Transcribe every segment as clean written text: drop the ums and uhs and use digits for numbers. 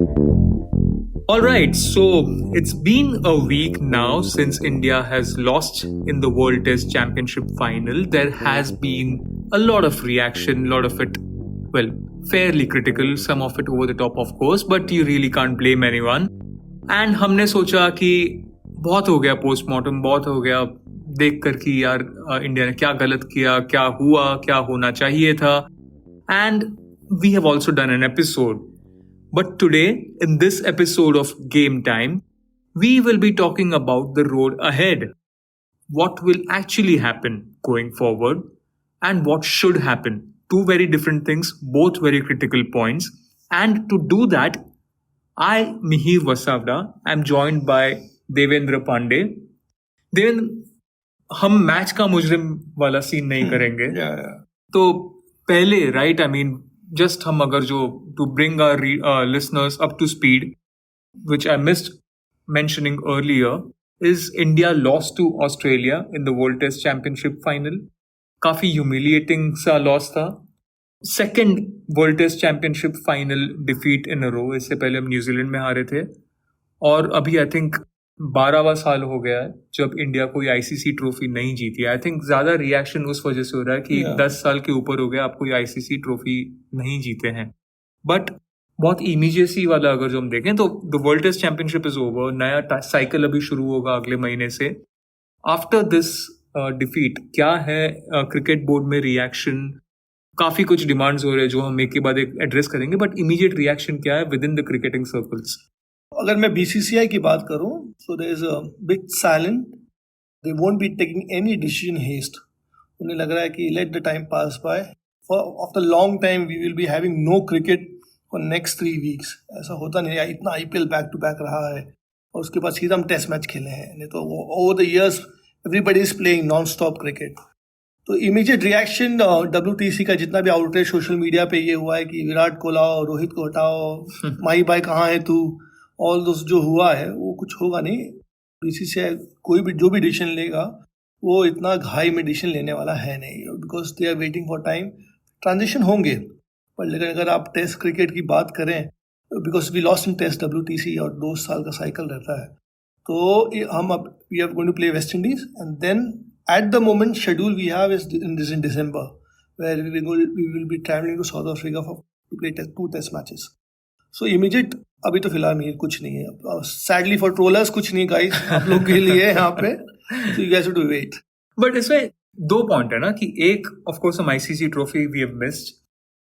All right, so it's been a week now since India has lost in the World Test Championship final. There has been a lot of reaction, a lot of it, well, fairly critical, some of it over the top, of course, but you really can't blame anyone. And हमने सोचा कि बहुत हो गया postmortem, बहुत हो गया देख कर कि यार इंडिया ने क्या गलत किया, क्या हुआ, क्या होना चाहिए था. And we have also done an episode. But today, in this episode of Game Time, we will be talking about the road ahead. What will actually happen going forward and what should happen. Two very different things, both very critical points. And to do that, I, Mihir Vasavda, am joined by Devendra Pandey. Devendra, हम match का मुजरिम वाला scene नहीं करेंगे. तो पहले, right, I mean just हम अगर जो to bring our listeners up to speed, which I missed mentioning earlier, is India lost to Australia in the World Test Championship final. काफी humiliating सा loss था. Second World Test Championship final defeat in a row. इससे पहले हम New Zealand में हारे थे और अभी आई थिंक 12वां साल हो गया है जब इंडिया कोई आईसीसी ट्रॉफी नहीं जीती. आई थिंक ज्यादा रिएक्शन उस वजह से हो रहा है कि 10 साल के ऊपर हो गया आप कोई आईसीसी ट्रॉफी नहीं जीते हैं. बट बहुत इमीडिएसी वाला अगर जो हम देखें तो the world test championship is over. नया साइकिल अभी शुरू होगा अगले महीने से. आफ्टर दिस डिफीट क्या है क्रिकेट बोर्ड में रिएक्शन? काफी कुछ डिमांड्स हो रहे हैं जो हम एक के बाद एक एड्रेस करेंगे, बट इमीडिएट रिएक्शन क्या है within the cricketing circles? अगर मैं बीसीसीआई की बात करूं, so there is a big silent. They won't be taking any decision haste. उन्हें लग रहा है कि let the time pass by. For after long time we will be having no cricket for next 3 weeks. ऐसा होता नहीं है. इतना आईपीएल बैक टू बैक रहा है और उसके बाद सीधा हम टेस्ट मैच खेले हैं. नहीं तो over the years everybody is playing non stop cricket. तो इमीडिएट रिएक्शन डब्ल्यूटीसी का जितना भी आउटरीच सोशल मीडिया पे ये हुआ है कि विराट को लाओ, रोहित को हटाओ, माही भाई कहाँ है तू, ऑल दोस्त जो हुआ है वो कुछ होगा नहीं. बीसीसीआई कोई भी जो भी डिसीजन लेगा वो इतना घाई में डिसीजन लेने वाला है नहीं, because they are waiting for time. Transition होंगे, पर लेकिन अगर आप टेस्ट क्रिकेट की बात करें, because we lost in test WTC और 2 साल का साइकिल रहता है, तो हम अब we are going to play West Indies and then at the moment schedule we have is in December, where we will be traveling to South Africa to play 2 test matches. So immediate अभी तो फिलहाल में कुछ नहीं है. Sadly for trollers कुछ नहीं guys आप लोग के लिए यहाँ पे. So you guys have to wait. But इसमें 2 पॉइंट है ना कि एक ऑफ कोर्स हम ICC trophy we have missed,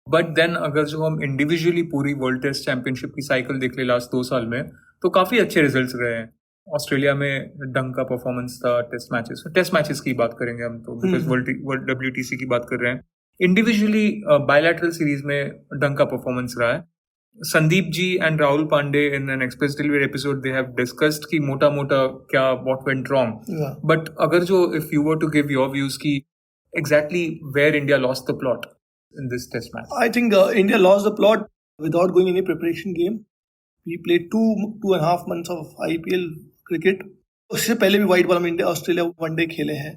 but then अगर जो हम इंडिविजुअली पूरी वर्ल्ड टेस्ट चैंपियनशिप की साइकिल देख ले लास्ट 2 साल में, तो काफी अच्छे रिजल्ट्स रहे हैं. ऑस्ट्रेलिया में डंग का परफॉर्मेंस था. टेस्ट मैचेस की बात करेंगे हम तो, बिकॉज वर्ल्ड डब्ल्यूटीसी की बात कर रहे हैं. इंडिविजुअली बायलैटरल सीरीज में डंग का परफॉर्मेंस रहा है. Sandeep ji and Rahul Pandey in an express delivery episode they have discussed कि मोटा क्या व्हाट वेंट रॉन्ग. बट अगर जो if you were to give your views की exactly where India lost the plot in this test match. I think India lost the plot without going any preparation game. We played 2.5 months of IPL cricket. उससे पहले भी white ball में India Australia one day खेले हैं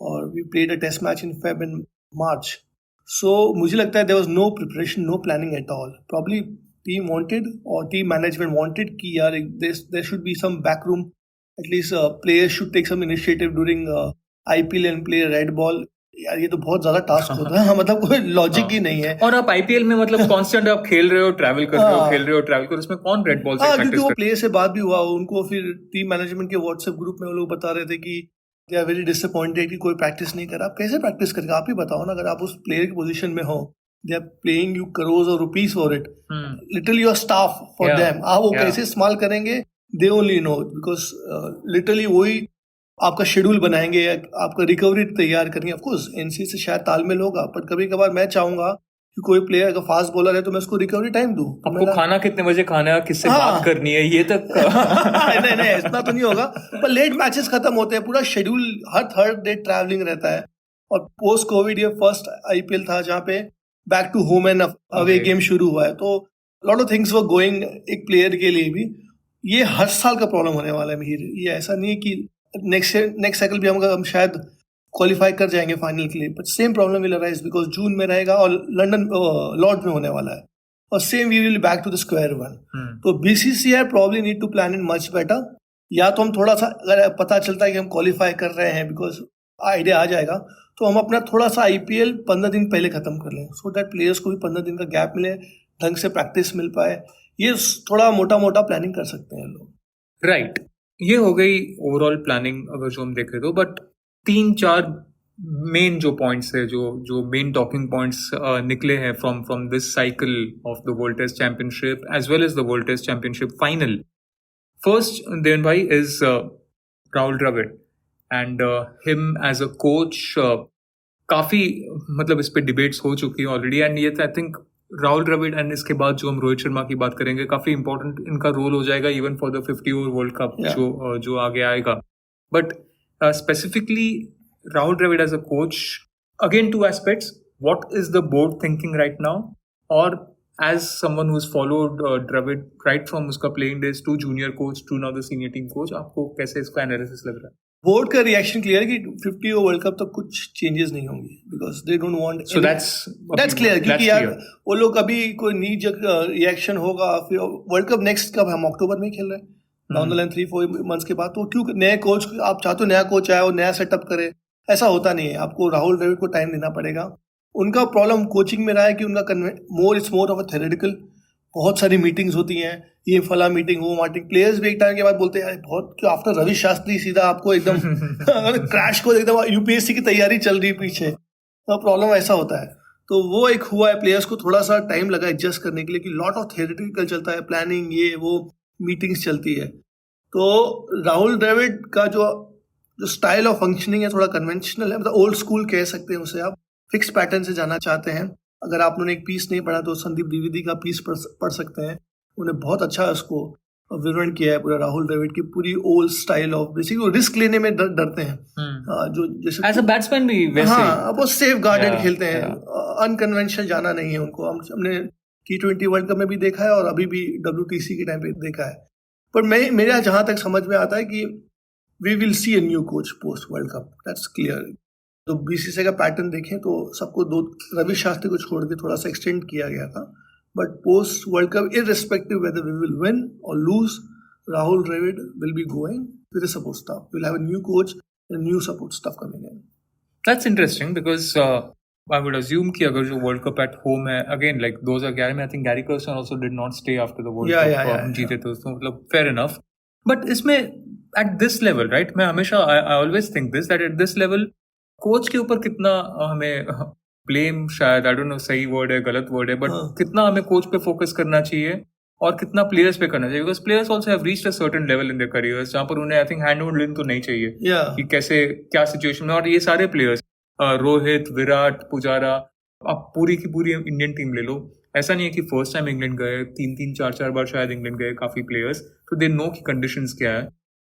और we played a test match in Feb and March. So मुझे लगता है there was no preparation, no planning at all. Probably team wanted और टीम मैनेजमेंट वांटेड कि यार there should be some back room, at least players should take some initiative during IPL and play red ball. यार ये तो बहुत ज्यादा task होता है. मतलब कोई लॉजिक ही नहीं है. और आप आईपीएल में मतलब कांस्टेंट आप खेल रहे हो, ट्रैवल कर रहे हो, खेल रहे हो, ट्रैवल कर, उसमें कौन रेड बॉल से प्रैक्टिस क्योंकि वो प्लेयर से बात भी हुआ उनको. फिर टीम मैनेजमेंट के व्हाट्सएप ग्रुप में वो लोग बता रहे थे कि दे आर वेरी डिसअपॉइंटेड कि कोई प्रैक्टिस नहीं कर रहा. आप कैसे प्रैक्टिस करेगा? आप ही बताओ ना. अगर आप उस प्लेयर की पोजीशन में हो, they are playing you crore of rupees for it, literally your staff for them. आप वो कैसे इस्तेमाल करेंगे they only know, because literally वही आपका शेड्यूल बनाएंगे, आपका रिकवरी तैयार करेंगे. ऑफकोर्स एनसीसी से शायद तालमेल होगा, पर कभी कभार मैं चाहूंगा कि कोई प्लेयर अगर फास्ट बॉलर है तो मैं उसको रिकवरी टाइम दूं. आपको खाना कितने बजे खाना है, किससे बात करनी है, ये तक नहीं इतना तो नहीं होगा. पर लेट मैचेस खत्म होते हैं, पूरा शेड्यूल हर थर्ड डे ट्रैवलिंग रहता है. और पोस्ट कोविड ये फर्स्ट आईपीएल था जहाँ पे back to home and away game शुरू हुआ है. तो lot of things were going एक प्लेयर के लिए भी. ये हर साल का प्रॉब्लम होने वाला है मिहिर. ये ऐसा नहीं है कि नेक्स्ट साइकिल भी हम शायद क्वालिफाई कर जाएंगे फाइनल के लिए, but same problem will arise because June में रहेगा और लंदन लॉर्ड्स में होने वाला है. और same we will back to the square one. तो BCCI probably need to plan in much better. या तो हम थोड़ा सा, अगर पता चलता है कि हम क्वालिफाई कर रहे हैं, बिकॉज आइडिया आ जाएगा, तो हम अपना थोड़ा सा आईपीएल 15 दिन पहले खत्म कर लें, सो दैट प्लेयर्स को भी 15 दिन का गैप मिले, ढंग से प्रैक्टिस मिल पाए. ये थोड़ा मोटा मोटा प्लानिंग कर सकते हैं लोग. राइट, ये हो गई ओवरऑल प्लानिंग अगर जो हम देखें तो. बट 3-4 मेन जो पॉइंट्स है, जो मेन टॉकिंग पॉइंट्स निकले हैं from this cycle of the world test championship as well as the world test championship final. First देवन भाई is Rahul Dravid and him as a coach. काफी मतलब इस पे डिबेट्स हो चुकी हैं ऑलरेडी, एंड ये I think Rahul Dravid and इसके बाद जो हम रोहित शर्मा की बात करेंगे, काफी इंपॉर्टेंट इनका रोल हो जाएगा even for the 50 over world cup जो आगे आएगा. But specifically Rahul Dravid as a coach, again 2 aspects. What is the board thinking right now? Or as someone who's followed Dravid right from उसका playing days to junior coach to now the senior team coach, आपको कैसे इसका analysis लग रहा है? Board का reaction clear है कि 50 ओवर वर्ल्ड कप तक कुछ चेंजेस नहीं होंगे, because they don't want. So that's clear, क्योंकि यार वो लोग अभी कोई नी रिएक्शन होगा. फिर वर्ल्ड कप नेक्स्ट कब, हम अक्टूबर में खेल रहे हैं, डाउन द लाइन 3-4 मंथ्स के बाद. तो क्यों नए कोच, आप चाहते हो नया कोच आए और नया सेटअप करे, ऐसा होता नहीं है. आपको राहुल द्रविड़ को टाइम देना पड़ेगा. उनका प्रॉब्लम कोचिंग में रहा है कि उनका it's more of a theoretical. बहुत सारी मीटिंग्स होती हैं, ये फला मीटिंग वो मीटिंग. प्लेयर्स भी एक टाइम के बाद बोलते हैं बहुत, क्यों आफ्टर रवि शास्त्री सीधा आपको एकदम क्रैश को एकदम यूपीएससी की तैयारी चल रही पीछे. तो प्रॉब्लम ऐसा होता है. तो वो एक हुआ है, प्लेयर्स को थोड़ा सा टाइम लगा एडजस्ट करने के लिए, कि लॉट ऑफ थ्योरेटिकल चलता है, प्लानिंग ये वो मीटिंग्स चलती है. तो राहुल द्रविड़ का जो स्टाइल ऑफ फंक्शनिंग है थोड़ा कन्वेंशनल है, मतलब ओल्ड स्कूल कह सकते हैं उसे. आप फिक्स पैटर्न से जाना चाहते हैं. अगर आप उन्होंने एक पीस नहीं पढ़ा तो संदीप द्विवेदी का पीस पढ़ सकते हैं. उन्हें बहुत अच्छा उसको विवरण किया है पूरा राहुल द्रविड़ की पूरी old style of. Basically risk लेने में डरते हैं, जो जैसे एज अ बैट्समैन भी वैसे. हाँ, वो सेफ गार्डेड खेलते हैं. अनकन्वेंशनल जाना नहीं है उनको. हमने T20 वर्ल्ड कप में भी देखा है और अभी भी WTC के टाइम पे देखा है. पर मेरा जहाँ तक समझ में आता है कि we will see a new coach post World Cup. That's clear. तो बीसीसीआई का पैटर्न देखें तो सबको रवि शास्त्री को छोड़ के थोड़ा सा एक्सटेंड किया गया था. But post world cup, irrespective whether we will win or lose, Rahul Dravid will be going with a support staff. We'll have a new coach and new support staff coming in. That's interesting because I would assume कि अगर जो world cup at home है, again like 2011 में I think Gary Carlson also did not stay after the World Cup. हम जीते थे तो मतलब fair enough. But इसमें at this level, right? मैं हमेशा I always think this that at this level coach के ऊपर कितना हमें ब्लेम, शायद आई डोंट नो सही वर्ड है गलत वर्ड है, बट कितना हमें कोच पे फोकस करना चाहिए और कितना प्लेयर्स पे करना चाहिए. Because players also have reached a certain level in their careers जहाँ पर उन्हें आई थिंक हैंड होल्डिंग तो नहीं चाहिए कि कैसे क्या सिचुएशन में. और ये सारे प्लेयर्स रोहित, विराट, पुजारा, आप पूरी की पूरी इंडियन टीम ले लो. ऐसा नहीं है कि फर्स्ट टाइम इंग्लैंड गए, 3-3 4-4 बार शायद इंग्लैंड गए काफी प्लेयर्स, तो दे नो की कंडीशंस क्या है.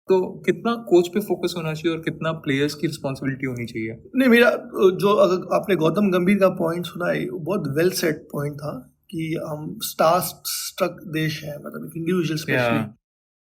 तो कितना कोच पे फोकस होना चाहिए और कितना प्लेयर्स की रिस्पॉन्सिबिलिटी होनी चाहिए. नहीं, मेरा जो अगर आपने गौतम गंभीर का पॉइंट सुना है, बहुत वेल सेट पॉइंट था कि हम स्टार स्ट्रक देश है, मतलब इंडिविजुअल स्पेशली.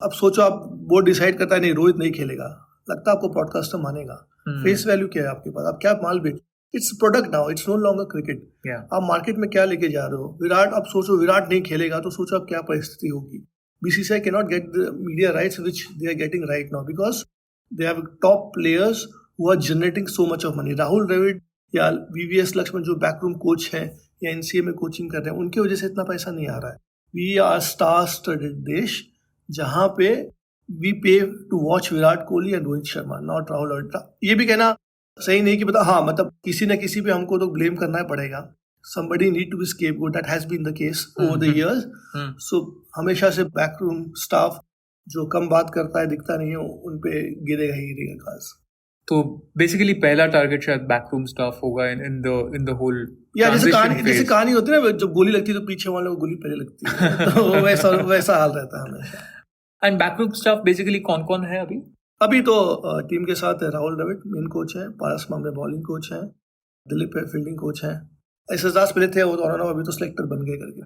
अब सोचो आप बोर्ड डिसाइड करता है नहीं रोहित नहीं खेलेगा, लगता है आपको पॉडकास्टर मानेगा. फेस वैल्यू क्या है आपके पास, आप क्या माल बेच, it's product now, it's no longer cricket. आप मार्केट में क्या लेके जा रहे हो. विराट, अब सोचो विराट नहीं खेलेगा तो सोचो अब क्या परिस्थिति होगी. BCCI cannot get the media rights which they are getting right now because they have top players who are generating so much of money. Rahul Dravid या VVS लक्ष्मण जो बैकरूम कोच हैं या NCA में कोचिंग कर रहे हैं, उनकी वजह से इतना पैसा नहीं आ रहा है. We are star-studded देश जहाँ पे we pay to watch Virat Kohli and Rohit Sharma, not Rahul Dravid. ये भी कहना सही नहीं कि मतलब किसी न किसी पे हमको तो ब्लेम करना पड़ेगा. Somebody need to be scapegoat. That has been the case over the years. So हमेशा से backroom staff जो कम बात करता है, दिखता नहीं है, उन पे गिरेगा ही गिरेगा खास. तो बेसिकली पहला टारगेट शायद बैकरूम स्टाफ होगा इन द होल. या जैसे कहानी होती है ना, जब गोली लगती है तो पीछे वाले को गोली पहले लगती है. तो वैसा हाल रहता है हमेशा. एंड बैकरूम स्टाफ बेसिकली कौन कौन है अभी तो टीम के साथ है राहुल द्रविड़ मेन कोच है, पारस मामले बॉलिंग कोच है, दिलीप फील्डिंग कोच है, एसएस पहले थे वो तो अभी तो सिलेक्टर बन गए करके,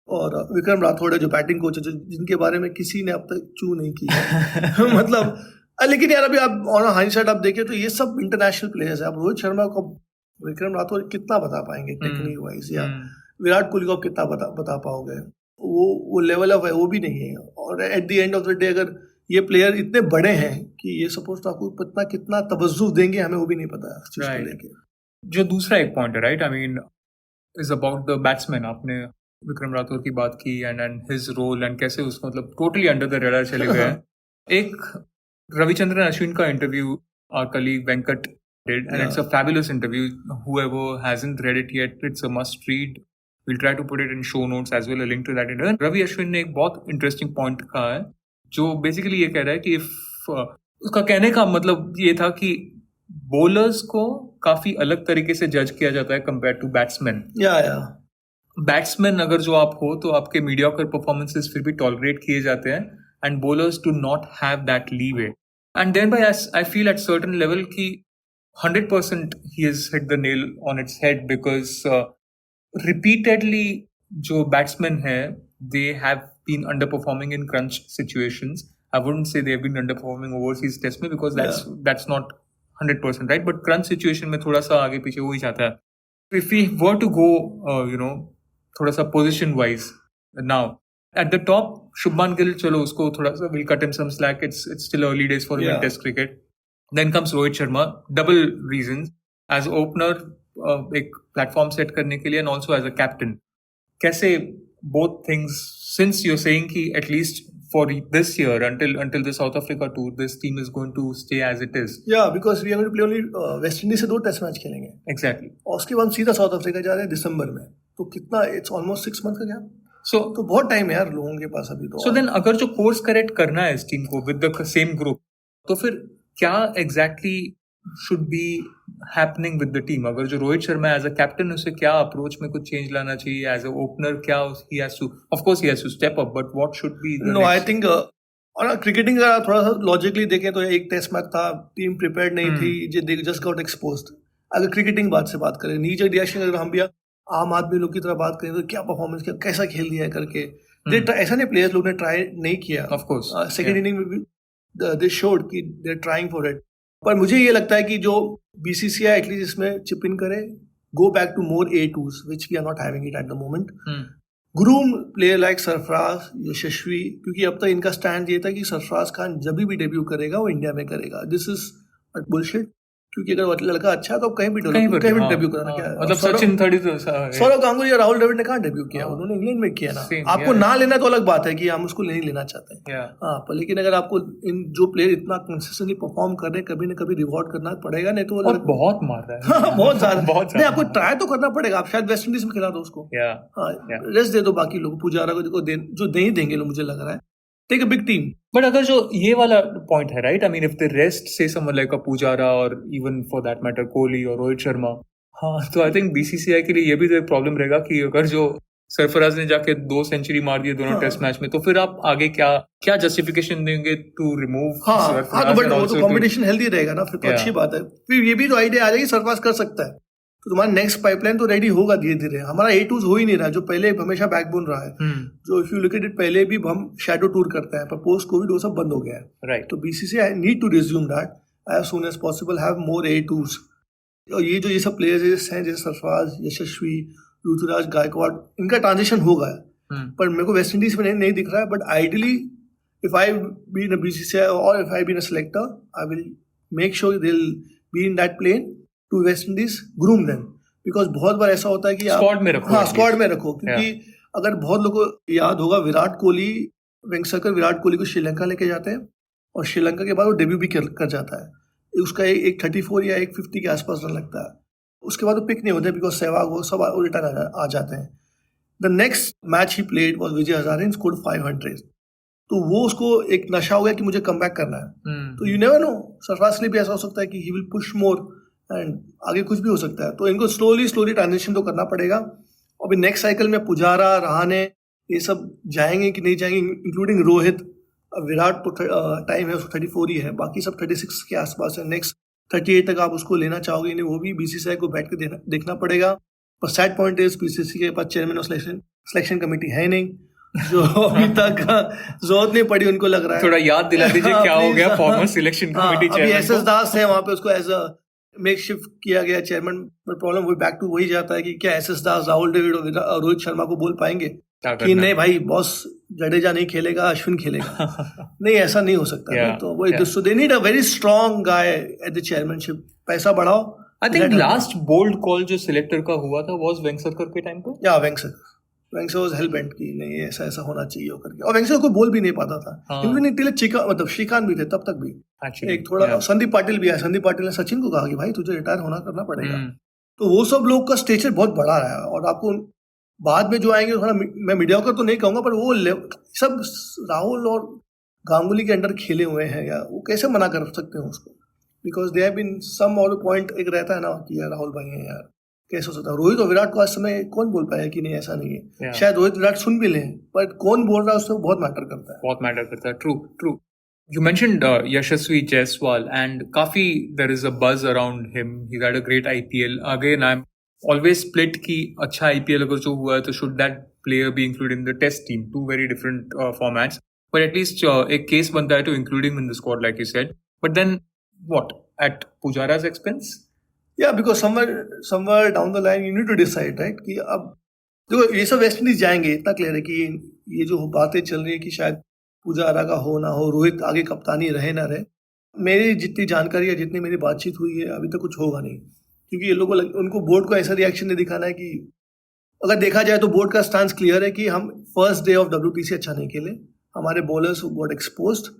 और विक्रम राठौड़ है जो बैटिंग कोच है, जिनके बारे में किसी ने अब तक चू नहीं किया. मतलब लेकिन यार अभी आप ऑन हाइंडसाइट आप देखें तो ये सब इंटरनेशनल प्लेयर्स है. आप रोहित शर्मा को, विक्रम राठौड़ कितना बता पाएंगे टेक्निक वाइज, या विराट कोहली को आप कितना बता पाओगे? वो लेवल ऑफ है वो भी नहीं है। और at the end of the day अगर ये प्लेयर इतने बड़े हैं कि ये सपोज आपको कितना तवज्जो देंगे हमें वो भी नहीं पता है इस चीज को लेके। जो दूसरा एक पॉइंट है, right, I mean is about the batsman. आपने विक्रम राठौर की बात की एंड हिज रोल एंड कैसे उसको मतलब टोटली अंडर द रेडार चले गए हैं। एक रविचंद्रन अश्विन का interview our colleague Venkat did, and it's a fabulous interview. Whoever hasn't read it yet, it's a must read. We'll try to put it in show notes as well, a link to that interview. Ravi Ashwin ने एक बहुत interesting point कहा है जो basically ये कह रहा है कि उसका कहने का मतलब ये था कि बॉलर्स को काफी अलग तरीके से जज किया जाता है कंपेयर टू बैट्समैन। बैट्समैन अगर जो आप हो तो आपके मीडियोकर परफॉर्मेंसेस फिर भी टॉलरेट किए जाते हैं and bowlers do not have that leeway. And then by I feel at certain level की 100% he has hit the nail on its head because repeatedly जो batsmen है they have been underperforming in crunch situations. I wouldn't say they have been underperforming overseas test में because that's not 100% right, but crunch situation में थोड़ा सा आगे पीछे हो ही जाता है. If we were to go थोड़ा सा position wise now at the top Shubman Gill, चलो उसको थोड़ा सा we'll cut him some slack. It's still early days for him in test cricket. Then comes Rohit Sharma, double reasons. As opener, एक platform set करने के लिए and also as a captain. कैसे both things, since you're saying कि at least for this year until the South Africa tour, this team is going to stay as it is. Yeah, because we are going to play only West Indies से 2 test match खेलेंगे. Exactly. और उसके बाद सीधा south Africa जा रहे हैं दिसंबर में. तो कितना it's almost 6 months का गैप. तो बहुत टाइम है यार लोगों के पास अभी तो. So then अगर जो कोर्स करेक्ट करना है इस टीम को with the same group, तो फिर क्या exactly should be happening with the team? अगर जो Rohit Sharma as a captain उसे क्या अप्रोच में कुछ चेंज लाना चाहिए? एज अ ओपनर क्या he has to, of course he has to step up, but what should be the no? I think और क्रिकेटिंग का थोड़ा सा लॉजिकली देखें तो एक टेस्ट मैच था, टीम प्रिपेयर्ड नहीं थी, दे जस्ट गॉट एक्सपोज्ड. अगर क्रिकेटिंग से बात करें, नीचे रिएक्शन अगर हम भी आम आदमी लोग की तरह बात करें तो क्या परफॉर्मेंस किया, कैसा खेल दिया है करके, ऐसा नहीं प्लेयर्स लोग ने ट्राई नहीं किया. ऑफ कोर्स सेकंड इनिंग में भी they showed कि they're trying for it. पर मुझे ये लगता है कि जो BCCI एटलीस्ट इसमें चिप इन करे, go back to more A2s which we are not having it at the moment. Groom player like Sarfaraz, यशस्वी, क्योंकि अब तक इनका स्टैंड ये था कि सरफराज खान जब भी डेब्यू करेगा वो इंडिया में करेगा. दिस इज बुलशिट, क्योंकि अगर लड़का अच्छा है तो कहीं भी डेब्यू कराना क्या है. मतलब सचिन सौरव गांगुली और राहुल द्रविड़ ने कहाँ डेब्यू किया? उन्होंने इंग्लैंड में किया ना. आपको ना लेना तो अलग बात है कि हम उसको नहीं लेना चाहते हैं, हाँ, पर लेकिन अगर आपको इन जो प्लेयर इतना कंसिस्टेंटली परफॉर्म कर रहे हैं, कभी ना कभी रिवॉर्ड करना पड़ेगा, नहीं तो बहुत मार रहा है. बहुत ज्यादा नहीं, आपको ट्राई तो करना पड़ेगा. आप शायद वेस्ट इंडीज में खिला दो उसको, रेस्ट दे दो बाकी लोग, पुजारा को जो नहीं देंगे लोग, मुझे लग रहा है. Take a big team. But अगर जो ये वाला पॉइंट है, right, I mean if the rest से someone like a पुजारा और even for that matter Kohli और रोहित शर्मा, हाँ, तो आई थिंक बीसीसीआई के लिए ये भी तो एक प्रॉब्लम रहेगा कि अगर जो सरफराज ने जाके 2 सेंचुरी मार दिए दोनों टेस्ट मैच में, तो फिर आप आगे क्या जस्टिफिकेशन देंगे टू रिमूव सरफराज? बट वो तो कॉम्पिटिशन हेल्दी रहेगा ना, फिर तो अच्छी बात है. फिर ये भी तो आइडिया आ जाएगी सरफराज कर सकता है, तो तुम्हारा नेक्स्ट पाइपलाइन तो रेडी होगा धीरे धीरे. हमारा A2s हो ही नहीं रहा, जो पहले हमेशा बैकबोन रहा है. जो if you look at it, पहले भी हम शैडो टूर करते हैं, पर पोस्ट कोविड वो सब बंद हो गया है, राइट. तो BCCI need to resume that as soon as possible, have more A2s. और ये सब प्लेयर्स हैं जैसे सरफराज, यशस्वी, ऋतुराज गायकवाड़, इनका ट्रांजिशन होगा. पर मेरे को वेस्ट इंडीज में नहीं दिख रहा है. But ideally if I be in BCCI और if I be in selector, I will make sure they will be in that plane to West Indies, groom them. Because बहुत बार ऐसा होता है कि स्क्वाड में रखो. हाँ, स्क्वाड में रखो, क्योंकि अगर बहुत लोगों को याद होगा, विराट कोहली, वेंकसरकर विराट कोहली को श्रीलंका लेके जाते हैं और श्रीलंका के बाद वो डेब्यू भी कर जाता है. उसका एक 34 या एक 50 के आसपास रन लगता है. उसके बाद वो पिक नहीं होते बिकॉज सहवाग वो सब रिटर्न आ जाते हैं. The next match he played was Vijay Hazare, scored 500. तो वो उसको एक नशा हो गया कि मुझे कम बैक करना है. तो यू नेवर नो, सरफराज के लिए भी ऐसा हो सकता है कि he will push more and आगे कुछ भी हो सकता है. तो इनको स्लोली ट्रांजिशन तो करना पड़ेगा. अभी नेक्स्ट साइकिल में पुजारा, रहाणे, ये सब जाएंगे कि नहीं जाएंगे, इंक्लूडिंग रोहित. विराट तो टाइम है, उसको 34 ही है, बाकी सब 36 के आसपास है. नेक्स्ट 38 तक आप उसको लेना चाहोगे नहीं, वो भी BCCI को बैठ के देखना पड़ेगा. पर सैड पॉइंट इज BCCI के पास चेयरमैन ऑफ सिलेक्शन कमेटी है नहीं, जो अभी तक जरूरत नहीं पड़ी. उनको लग रहा है, थोड़ा याद दिला दीजिए क्या हो गया farmer selection committee chairman. SS दास है वहाँ पे, उसको एज अ मेक शिफ्ट किया गया चेयरमैन, पर प्रॉब्लम वही बैक टू वही जाता है कि क्या एस एस दास, राहुल द्रविड़ और रोहित शर्मा को बोल पाएंगे क्या कि करना नहीं भाई बॉस, जडेजा नहीं खेलेगा, अश्विन खेलेगा। नहीं, ऐसा नहीं हो सकता Yeah, ना। तो वही yeah. So they need a very strong guy at the chairmanship. पैसा बढ़ाओ। I think last bold call जो सिलेक्टर का हुआ था वाज वेंगसरकर के टाइम पे। या वेंगसर वाज हेल बेंट की नहीं ऐसा ऐसा होना चाहिए करके, और वेंगसर कोई बोल भी नहीं पाता था। हाँ। इनफैक्ट टिल चिका मतलब श्रीकांत भी थे तब तक भी। Actually, एक थोड़ा yeah. संदीप पाटिल भी आया। संदीप पाटिल ने सचिन को कहा कि भाई तुझे रिटायर होना करना पड़ेगा। हम्म, तो वो सब लोग का स्टेचर बहुत बड़ा रहा है। और आपको बाद में जो आएंगे थोड़ा, मैं मीडियोकर तो नहीं कहूंगा, पर वो सब राहुल और गांगुली के अंडर खेले हुए हैं, या वो कैसे मना कर सकते हैं उसको? Because they have been some और पॉइंट एक रहता है ना कि यार राहुल भाई हैं यार, कैसे हो सकता है? रोहित और विराट को आज समय कौन बोल पाया कि नहीं ऐसा नहीं है? Yeah. शायद रोहित विराट सुन भी लें, पर कौन बोल रहा है उससे बहुत मैटर करता है। बहुत मैटर करता है। True. You mentioned Yashasvi Jaiswal, and काफी there is a buzz around him. He's had a great IPL. Again, I'm always split कि अच्छा IPL अगर जो हुआ है तो should that player be included in the test team? Two very different formats, but at least एक case बनता है to include him in the squad, like you said. But then what? At Pujara's expense? Yeah, because somewhere down the line you need to decide, right? कि अब देखो ये सब West Indies जाएंगे, इतना क्लियर है कि ये जो बातें चल रही है कि शायद पुजारा का हो ना हो, रोहित आगे कप्तानी रहे ना रहे, मेरी जितनी जानकारी है, जितनी मेरी बातचीत हुई है, अभी तक कुछ होगा नहीं। क्योंकि ये लोगों को उनको बोर्ड को ऐसा रिएक्शन नहीं दिखाना है कि अगर देखा जाए तो बोर्ड का स्टांस क्लियर है कि हम फर्स्ट डे ऑफ WTC अच्छा नहीं खेले, हमारे बॉलर्स गॉट एक्सपोज्ड,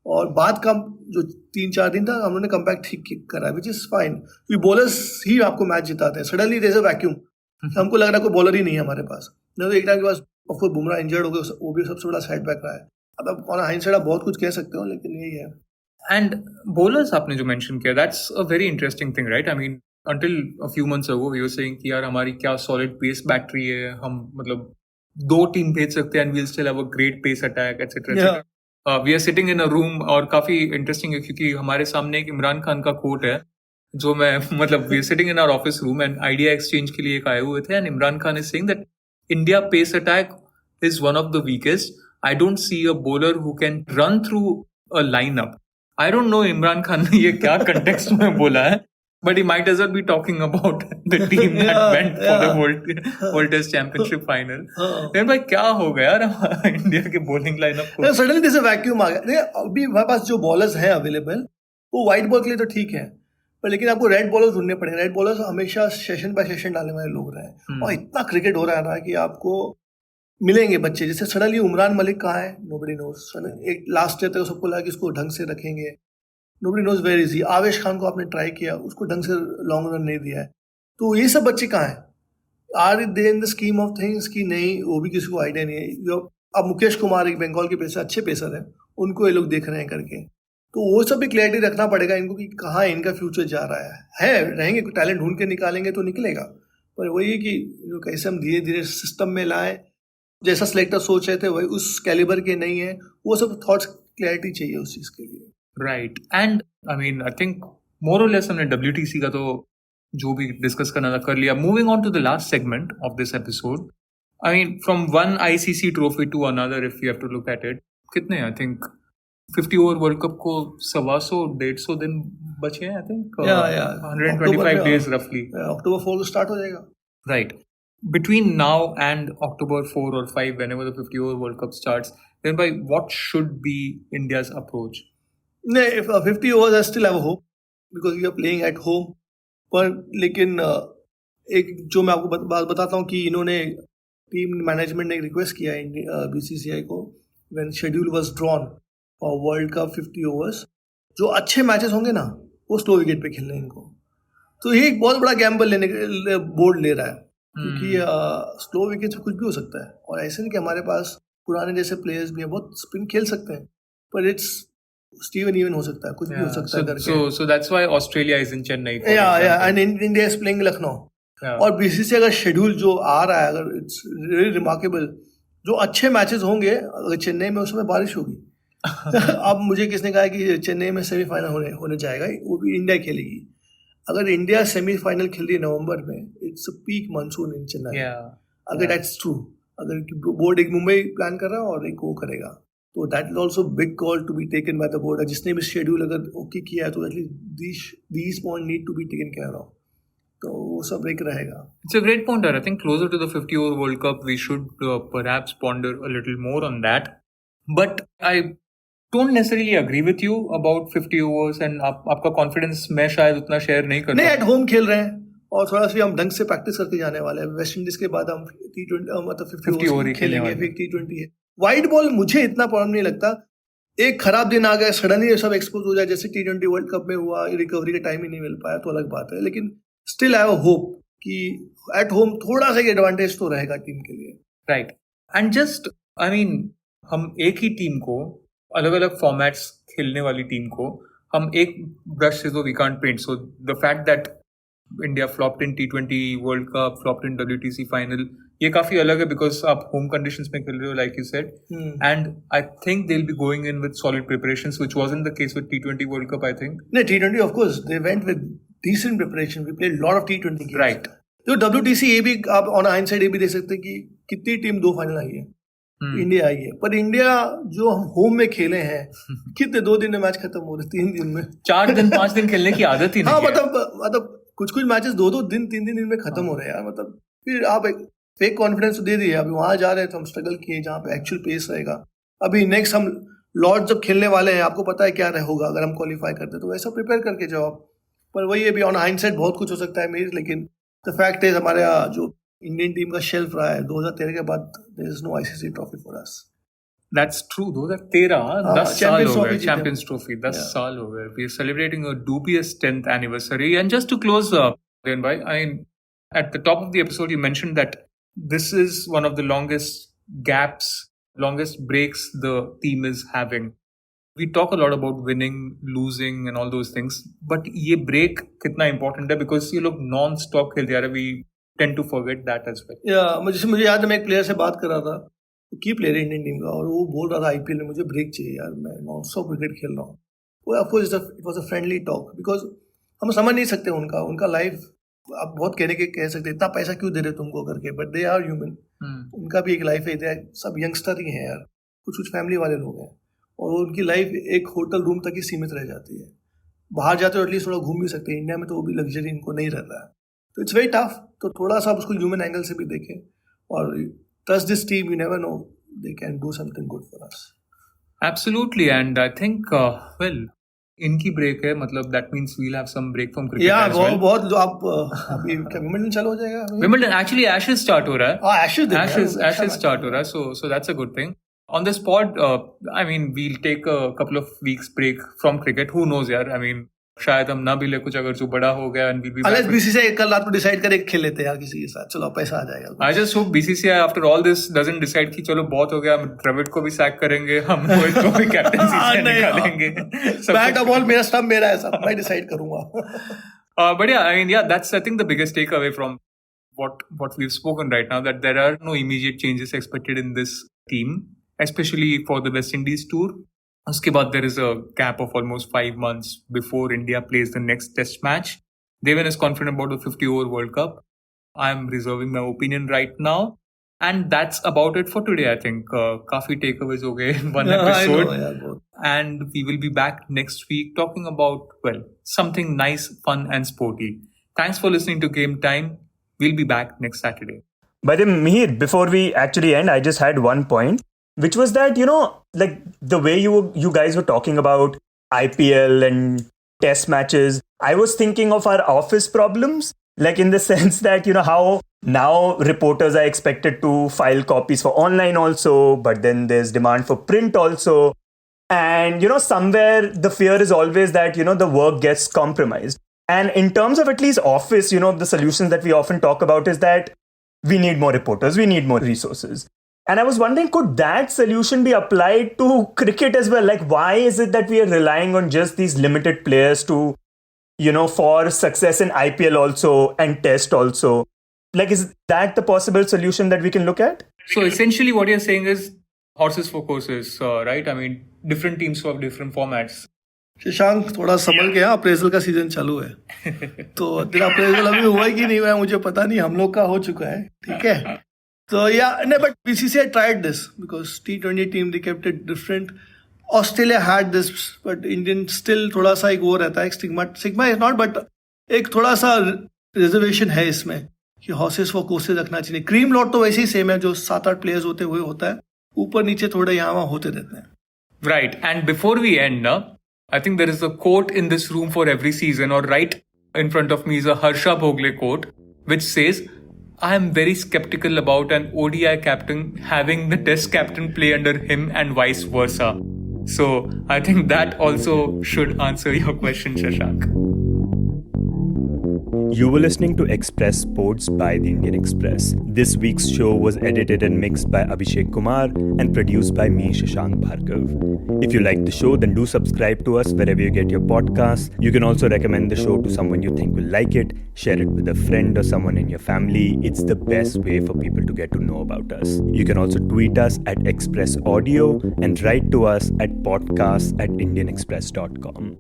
और बाद का जो 3-4 दिन था हम लोगों ने कमबैक ठीक करा, विच इज फाइन, क्योंकि बॉलर्स ही आपको मैच जिताते हैं। Suddenly there is a vacuum, हमको लग रहा है कोई बॉलर ही नहीं है हमारे पास। नहीं तो एक टाइम के पास ऑफकोर्स बुमराह इंजर्ड हो गए, वो भी सबसे बड़ा सेटबैक रहा है। अब आप ऑन हाइंडसाइड आप बहुत कुछ कह सकते हो, लेकिन यही है। And bowlers आपने जो mention किया, that's a very interesting thing, right? I mean, until a few months ago, we were saying कि यार हमारी क्या solid pace battery है, हम मतलब 2 टीम भेज सकते हैं and we'll still have a great pace attack, etc. Yeah. We are sitting in a room, और काफी interesting है क्योंकि हमारे सामने एक इमरान खान का कोट है जो मैं मतलब we are sitting in our office room and idea exchange के लिए एक आए हुए थे, and Imran Khan is saying that India pace attack is one of the weakest. I don't see a bowler who can run through a lineup. I don't know Imran Khan ने ये क्या context में बोला है, but he might as well be talking about the team that went for the World Test Championship final. यार भाई क्या हो गया यार इंडिया के bowling lineup को? सडनली जैसे वैक्यूम आ गया। देखिए अभी हमारे पास जो बॉलर्स हैं अवेलेबल, वो व्हाइट बॉल के लिए तो ठीक है, पर लेकिन आपको रेड बॉलर्स ढूंढने पड़ेंगे। रेड बॉलर्स हमेशा सेशन बाय सेशन डालने वाले लोग रहे हैं, और इतना क्रिकेट हो रहा है ना कि आपको मिलेंगे बच्चे। जैसे सडनली उमरान मलिक कहाँ है, नोबडी नोज। एक लास्ट ईयर तक सबको लगा कि इसको ढंग से रखेंगे, nobody knows where is he. Avesh Khan को आपने ट्राई किया, उसको ढंग से लॉन्ग रन नहीं दिया है। तो ये सब बच्चे कहाँ हैं? Are they in the scheme of things की नहीं, वो भी किसी को आइडिया नहीं है। अब मुकेश कुमार एक बंगाल के पेसर, अच्छे पेसर हैं, उनको ये लोग देख रहे हैं करके। तो वो सब भी क्लैरिटी रखना पड़ेगा इनको कि कहाँ इनका फ्यूचर जा रहा है रहेंगे टैलेंट ढूंढ के निकालेंगे तो निकलेगा, पर वही है कि कैसे हम धीरे धीरे सिस्टम में लाएं। जैसा सिलेक्टर सोच रहे थे वही उस कैलिबर के नहीं है, वो सब थॉट्स क्लैरिटी चाहिए उस चीज के लिए। Right, and I mean I think more और लेस हमने WTC का तो जो भी डिस्कस करना था कर लिया। Moving on to the last segment of this episode, I mean from one ICC trophy to another if you have to look at it, कितने I think 50 over world cup को 125 दिन बचे हैं आई थिंक, 125 डेज रफली। अक्टूबर 4 को start हो जाएगा, right. Between now and October 4 or 5, whenever the 50 over World Cup starts, then by what should be India's approach? नहीं, 50 overs I still have a hope because we are playing at home. पर लेकिन एक जो मैं आपको बात बताता हूँ कि इन्होंने टीम मैनेजमेंट ने एक रिक्वेस्ट किया है BCCI को, when schedule was drawn for World Cup 50 overs, जो अच्छे मैचेस होंगे ना वो स्लो विकेट पे खेलने इनको। तो ये एक बहुत बड़ा गैम्बल लेने के बोर्ड ले रहा है, क्योंकि स्लो विकेट से कुछ भी हो सकता है। और ऐसे नहीं कि हमारे पास पुराने जैसे प्लेयर्स भी हैं, बहुत स्पिन खेल सकते हैं, पर इट्स स्टीवन इवन हो सकता है, कुछ भी हो सकता है करके। So that's why Australia is in Chennai. And India is playing Lucknow. और BCCI अगर शेड्यूल जो आ रहा है, अगर इट्स रियली रिमार्केबल, जो अच्छे मैचेस होंगे अगर चेन्नई में, उसमें बारिश होगी। अब मुझे किसने कहा कि चेन्नई में सेमीफाइनल होने जाएगा, वो भी इंडिया खेलेगी। अगर इंडिया सेमीफाइनल खेल रही है नवंबर में, इट्स अ पीक मानसून इन चेन्नई। अगर दैट्स ट्रू, अगर बोर्ड एक मुंबई प्लान कर रहा है और एक वो करेगा, तो that is also big call to be taken by the board. जिसने भी शेड्यूल अगर ओके किया है तो at least these point need to be taken care of. तो वो सब एक रहेगा. It's a great point, I think closer to the 50-over World Cup, we should perhaps ponder a little more on that. But I don't necessarily agree with you about 50 overs and आपका confidence मैं शायद उतना share नहीं करता. नहीं, at home खेल रहे हैं और थोड़ा सा हम ढंग से प्रैक्टिस करके जाने वाले हैं. वेस्ट इंडीज के बाद हम T20 मतलब 50 ओवर खेलेंगे, फिर T20 है. वाइड बॉल मुझे इतना प्रॉब्लम नहीं लगता. एक खराब दिन आ गया, सडनली सब एक्सपोज हो जाए जैसे T20 वर्ल्ड कप में हुआ, रिकवरी का टाइम ही नहीं मिल पाया तो अलग बात है. लेकिन स्टिल आई हैव होप कि एट होम थोड़ा सा एडवांटेज तो रहेगा टीम के लिए. Right. And just I mean हम एक ही टीम को अलग अलग फॉर्मेट्स खेलने वाली टीम को हम एक ब्रश से तो we can't paint. So the fact that India flopped in T20 world cup, flopped in WTC final, ये काफी अलग है बिकॉज आप होम कंडीशंस में खेल रहे हो like you said. And I think they will be going in with solid preparations which wasn't the case with T20 world cup. I think नहीं, T20 of course they went with decent preparation. We played lot of T20 games. Right. तो WTC ये भी आप on hindsight ये भी देख सकते हैं कि कितनी टीम 2 फाइनल आई है. इंडिया आई है, पर इंडिया जो हम होम में खेले हैं कितने 2 दिन में मैच खत्म हो रहे, 3 दिन में 4 दिन 5 दिन खेलने की आदत ही नहीं. हाँ, मतलब कुछ मैचेस 2 दिन 3 दिन में खत्म हो रहे हैं यार. मतलब फिर आप एक फेक कॉन्फिडेंस तो दे दिए. अभी वहां जा रहे हैं तो हम स्ट्रगल किए जहाँ पे एक्चुअल पेस रहेगा. अभी नेक्स्ट हम लॉर्ड जब खेलने वाले हैं, आपको पता है क्या होगा अगर हम क्वालिफाई करते हैं, तो वैसा प्रिपेयर करके जाओ आप. पर वही अभी ऑन हाइंडसाइट बहुत कुछ हो सकता है मेरे, लेकिन द फैक्ट इज हमारे जो इंडियन टीम का शेल्फ रहा है 2013 के बाद, there is no ICC trophy for us. That's true. 2013 10 साल हो गए. चैंपियंस ट्रॉफी 10 साल हो गए. We are celebrating a dubious 10th anniversary. And just to close, Aryan bhai, I mean, at the top of the episode you mentioned that this is one of the longest gaps, longest breaks the team is having. We talk a lot about winning, losing and all those things, but ये break कितना important है because ये लोग non-stop खेलते आ रहे. We tend to forget that as well. मुझे याद है, मैं एक प्लेयर से बात कर रहा था, की प्लेयर है इंडियन टीम का, और वो बोल रहा था IPL में मुझे ब्रेक चाहिए यार, मैं non-stop क्रिकेट खेल रहा हूँ. वो of course it was a friendly talk because हम समझ नहीं सकते उनका लाइफ. आप बहुत कह सकते इतना पैसा क्यों दे रहे तुमको करके, बट दे आर ह्यूमन. उनका भी एक लाइफ है. सब यंगस्टर ही हैं यार, कुछ फैमिली वाले लोग हैं, और उनकी लाइफ एक होटल रूम तक ही सीमित रह जाती है. बाहर जाते हो एटलीस्ट थोड़ा घूम भी सकते हैं. इंडिया में तो वो भी लग्जरी इनको नहीं रह रहा है, तो इट्स वेरी टफ. तो थोड़ा सा उसको ह्यूमन एंगल से भी देखें और trust this team. You never know, they can do something good for us. Absolutely. And I think well, इनकी ब्रेक है, मतलब that means we will have some break from cricket as well. बहुत जो आप अभी क्या विंबलडन चालू हो जाएगा. विंबलडन एक्चुअली एशेस स्टार्ट हो रहा है. एशेस स्टार्ट हो रहा है. So that's a good thing. On this pod, I mean, we'll take a couple of weeks break from cricket. Who knows, yaar? I mean, शायद हम ना भी ले कुछ, अगर जो बड़ा हो गया and we'll be back. BCCI कल रात को डिसाइड करे खेल लेते हैं यार किसी के साथ, चलो पैसा आ जाएगा. I just hope BCCI after all this doesn't decide कि चलो बहुत हो गया, हम द्रविड़ को भी सैक करेंगे, हम रोहित को भी कैप्टनसी से निकालेंगे. बैट बॉल मेरा स्टंप मेरा है, सब मैं डिसाइड करूंगा. But yeah, I mean, yeah, that's I think the biggest takeaway from what we've spoken right now, that there are no immediate changes expected in this team, especially for the West Indies tour. उसके बाद there is a gap of almost 5 months before India plays the next test match. Devan is confident about the 50-over World Cup. I'm reserving my opinion right now. And that's about it for today, I think. Kafi takeaways ho gaye in one episode. I know, and we will be back next week talking about, well, something nice, fun and sporty. Thanks for listening to Game Time. We'll be back next Saturday. By the way, Mihir, before we actually end, I just had one point, which was that, you know, like the way you guys were talking about IPL and test matches, I was thinking of our office problems, like in the sense that, you know, how now reporters are expected to file copies for online also, but then there's demand for print also. And, you know, somewhere the fear is always that, you know, the work gets compromised. And in terms of at least office, you know, the solutions that we often talk about is that we need more reporters, we need more resources. And I was wondering, could that solution be applied to cricket as well? Like, why is it that we are relying on just these limited players to, you know, for success in IPL also and test also? Like, is that the possible solution that we can look at? So essentially what you're saying is horses for courses, right? I mean, different teams have different formats. Shashank थोड़ा संभल गया, appraisal का season चालू है. तो तेरा appraisal अभी हुआ है कि नहीं हुआ है मुझे पता नहीं, हम लोग का हो चुका है. ठीक है, So yeah, no, but BCCI tried this because T20 team they kept it different. Australia had this, but Indian still थोड़ा सा एक वो रहता है स्टिग्मा is not, but एक थोड़ा सा रिजर्वेशन है इसमें कि हॉर्सेस फॉर कोर्सेज रखना चाहिए. क्रीम लॉट तो वैसे ही सेम है, जो 7-8 प्लेयर्स होते हुए होता है, ऊपर नीचे थोड़े यहाँ वहाँ होते रहते हैं. Right. And before we end, I think there is a quote in this room for every season, or right in front of me is a Harsha Bhogle quote, which says, I am very skeptical about an ODI captain having the test captain play under him and vice versa. So I think that also should answer your question, Shashank. You were listening to Express Sports by The Indian Express. This week's show was edited and mixed by Abhishek Kumar and produced by me, Shashank Bhargav. If you like the show, then do subscribe to us wherever you get your podcasts. You can also recommend the show to someone you think will like it, share it with a friend or someone in your family. It's the best way for people to get to know about us. You can also tweet us at Express Audio and write to us at podcasts@indianexpress.com.